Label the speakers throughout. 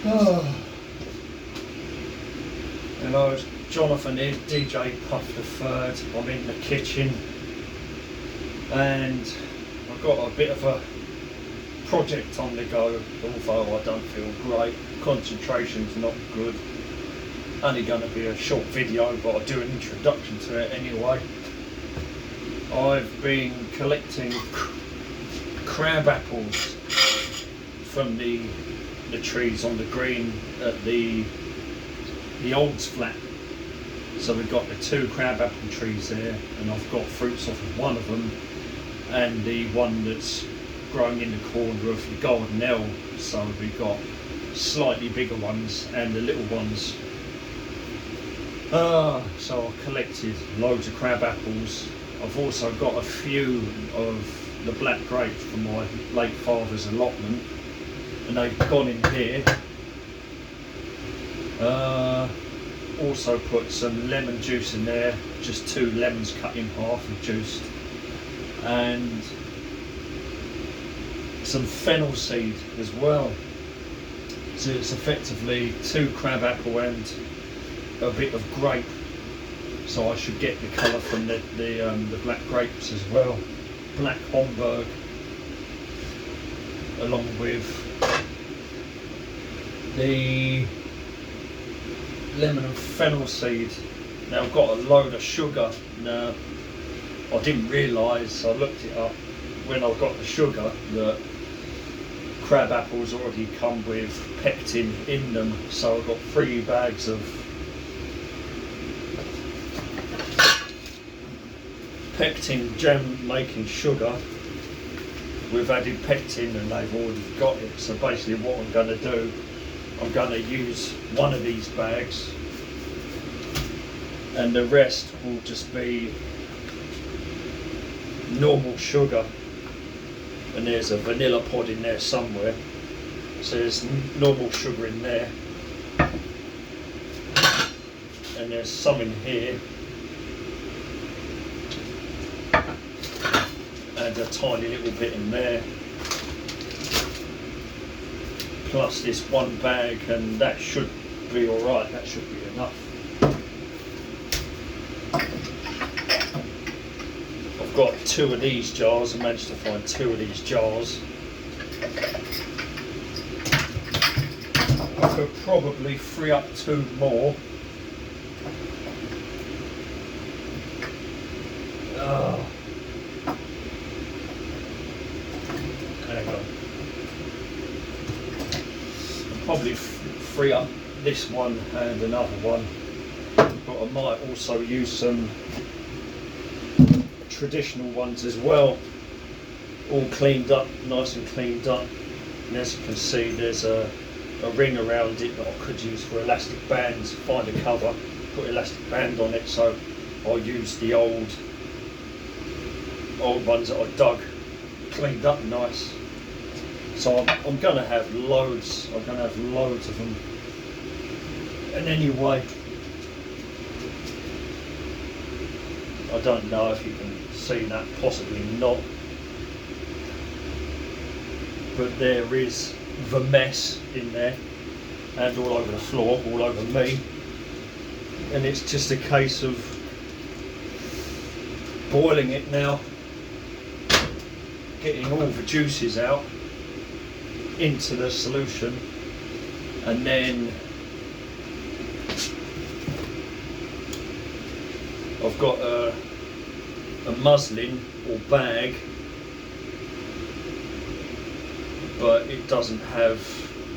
Speaker 1: Oh. Hello, it's Jonathan here, DJ Puff the Third. I'm in the kitchen and I've got a bit of a project on the go, although I don't feel great. Concentration's not good. Only going to be a short video, but I'll do an introduction to it anyway. I've been collecting crab apples from the trees on the green at the Olds flat. So we've got the 2 crabapple trees there, and I've got fruits off of one of them, and the one that's growing in the corner of the golden L. So we've got slightly bigger ones and the little ones. So I collected loads of crab apples. I've also got a few of the black grapes from my late father's allotment, and they've gone in here. Also put some lemon juice in there, just 2 lemons cut in half and juiced, and some fennel seed as well. So it's effectively 2 crabapple and a bit of grape. So I should get the colour from the black grapes as well. Black Homburg, along with the lemon and fennel seed. Now I've got a load of sugar. Now I didn't realise, I looked it up when I got the sugar, that crab apples already come with pectin in them. So I've got 3 bags of pectin jam making sugar with added pectin, and they've already got it. So basically what I'm going to do, I'm going to use one of these bags and the rest will just be normal sugar, and there's a vanilla pod in there somewhere, so there's normal sugar in there, and there's some in here, and a tiny little bit in there, plus this 1 bag, and that should be alright, that should be enough. I've got 2 of these jars, I managed to find 2 of these jars. I could probably free up 2 more. Probably free up this one and another one, but I might also use some traditional ones as well, all cleaned up, nice and cleaned up. And as you can see, there's a ring around it that I could use for elastic bands. Find a cover, put elastic band on it, so I'll use the old ones that I dug, cleaned up nice. So I'm going to have loads. I'm going to have loads of them. And anyway, I don't know if you can see that, possibly not. But there is the mess in there, and all over the floor, all over me. And it's just a case of boiling it now, getting all the juices out into the solution, and then I've got a muslin or bag, but it doesn't have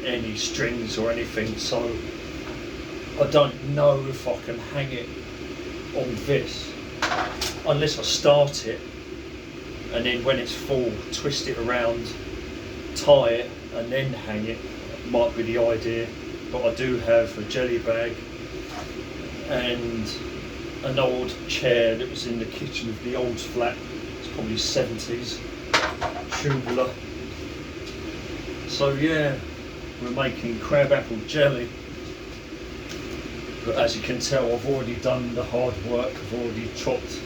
Speaker 1: any strings or anything, so I don't know if I can hang it on this unless I start it, and then when it's full, twist it around, tie it, and then hang it. Might be the idea. But I do have a jelly bag and an old chair that was in the kitchen of the Olds flat. It's probably 70s, tubular. So yeah, we're making crabapple jelly. But as you can tell, I've already done the hard work. I've already chopped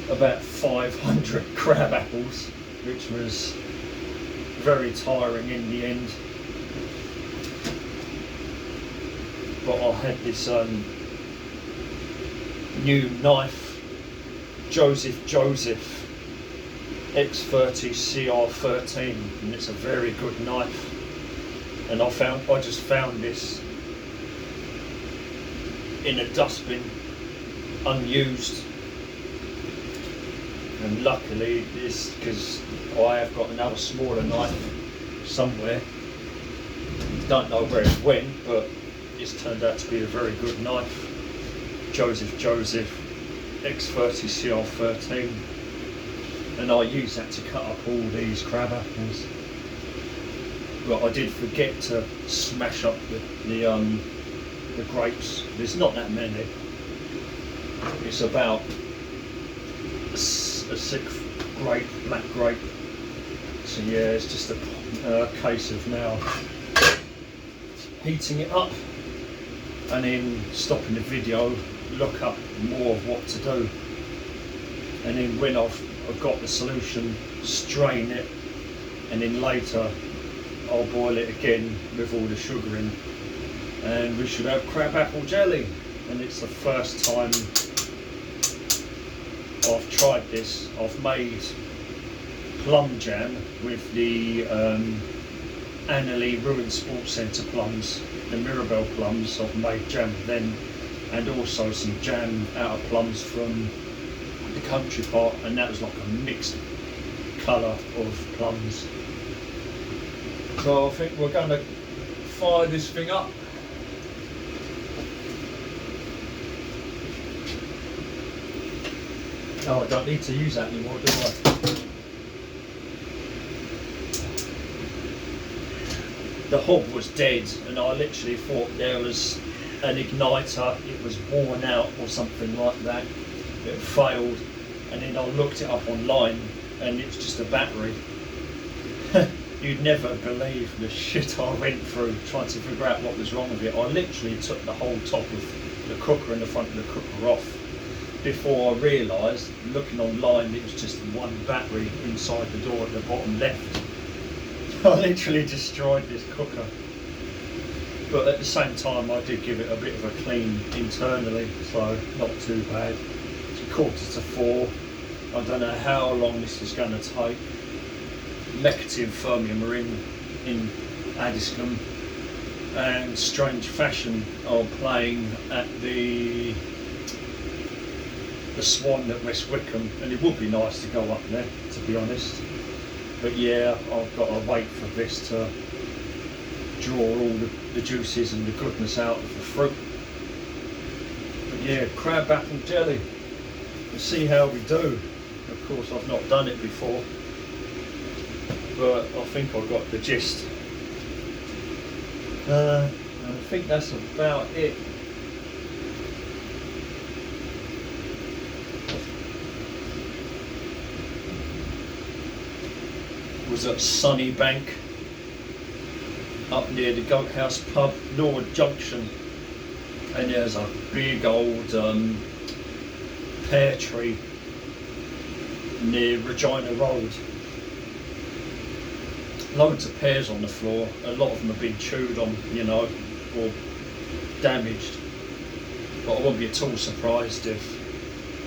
Speaker 1: about 500 crab apples, which was very tiring in the end. but I had this new knife, Joseph X30 CR13, and it's a very good knife. And I just found this in a dustbin, unused. And luckily, because I have got another smaller knife somewhere. Don't know where it went, but it's turned out to be a very good knife. Joseph X30 CR13, and I use that to cut up all these crab apples. But I did forget to smash up the grapes. There's not that many. It's about a sixth grape, black grape. So yeah, it's just a case of now heating it up and then stopping the video, look up more of what to do, and then when I've got the solution, strain it, and then later I'll boil it again with all the sugar in, and we should have crabapple jelly. And it's the first time I've tried this. I've made plum jam with the Annerley Ruin Sports Centre plums, the Mirabelle plums. I've made jam with them, and also some jam out of plums from the country part, and that was like a mixed colour of plums. So I think we're going to fire this thing up. Oh, I don't need to use that anymore, do I? The hob was dead, and I literally thought there was an igniter, it was worn out or something like that. It failed, and then I looked it up online, and it was just a battery. You'd never believe the shit I went through trying to figure out what was wrong with it. I literally took the whole top of the cooker and the front of the cooker off before I realised, looking online, it was just one battery inside the door at the bottom left. I literally destroyed this cooker. But at the same time, I did give it a bit of a clean internally, so not too bad. It's 3:45. I don't know how long this is going to take. Mecati and Fermium are in Addiscombe, and Strange Fashion are playing at the Swan at West Wickham, and it would be nice to go up there, to be honest. But yeah, I've got to wait for this to draw all the juices and the goodness out of the fruit. But yeah, crabapple jelly. We'll see how we do. Of course, I've not done it before, but I think I got the gist. And I think that's about it. Was at Sunnybank, up near the Goat House pub, Norwood Junction, and there's a big old pear tree near Regina Road. Loads of pears on the floor. A lot of them have been chewed on, you know, or damaged. But I wouldn't be at all surprised if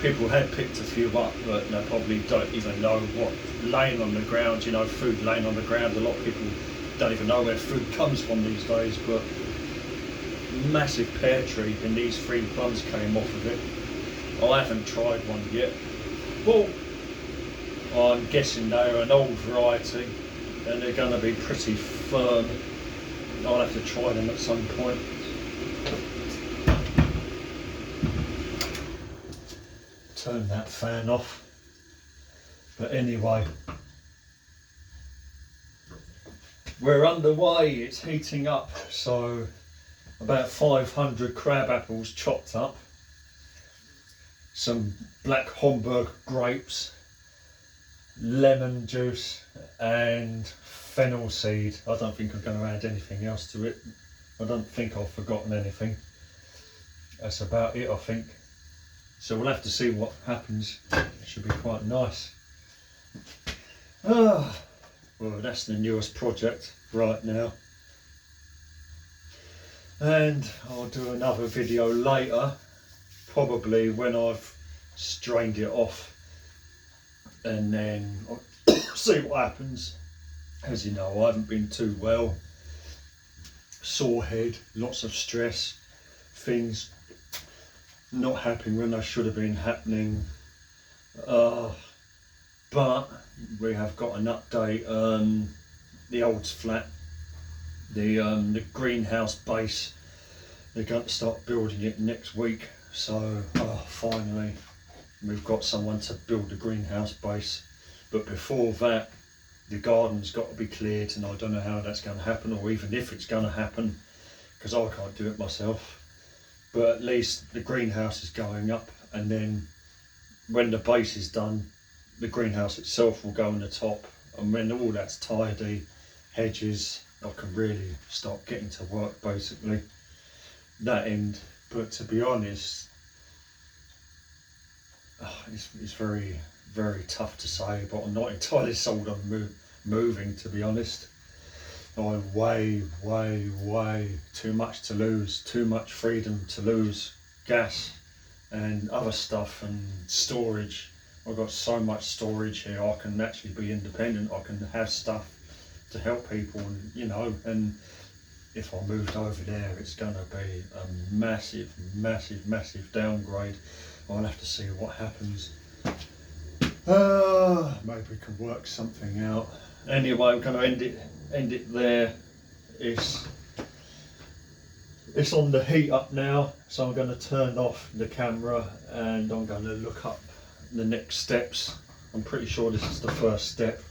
Speaker 1: people had picked a few up, but they probably don't even know what laying on the ground, you know, food laying on the ground. A lot of people don't even know where food comes from these days, but massive pear tree, and these 3 plums came off of it. I haven't tried one yet. Well, I'm guessing they're an old variety, and they're going to be pretty firm. I'll have to try them at some point. Turn that fan off. But anyway, we're underway. It's heating up. So about 500 crab apples chopped up, some black Homburg grapes, lemon juice, and fennel seed. I don't think I'm going to add anything else to it. I don't think I've forgotten anything. That's about it, I think. So we'll have to see what happens. It should be quite nice. Well, that's the newest project right now. And I'll do another video later, probably when I've strained it off, and then I'll see what happens. As you know, I haven't been too well, sore head, lots of stress, things not happening when they should have been happening, but we have got an update. The old's flat, the greenhouse base, they're going to start building it next week, so finally we've got someone to build the greenhouse base. But before that, the garden's got to be cleared, and I don't know how that's going to happen, or even if it's going to happen, because I can't do it myself. But at least the greenhouse is going up, and then when the base is done, the greenhouse itself will go on the top, and when all that's tidy, hedges, I can really start getting to work, basically, that end. But to be honest, it's very, very tough to say, but I'm not entirely sold on moving, to be honest. I'm way too much to lose, too much freedom to lose, gas and other stuff and storage. I've got so much storage here, I can actually be independent, I can have stuff to help people, and you know, and if I moved over there, it's going to be a massive downgrade. I'll have to see what happens. Maybe we can work something out. Anyway, I'm going to end it there. It's on the heat up now, so I'm going to turn off the camera and I'm going to look up the next steps. I'm pretty sure this is the first step,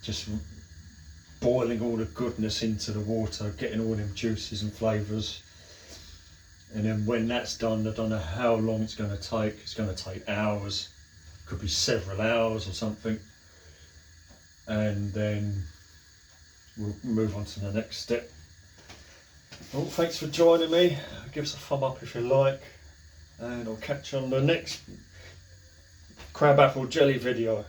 Speaker 1: just boiling all the goodness into the water, getting all them juices and flavours, and then when that's done, I don't know how long it's going to take. It's going to take hours, could be several hours or something, and then we'll move on to the next step. Well, thanks for joining me. Give us a thumb up if you like, and I'll catch you on the next crabapple jelly video.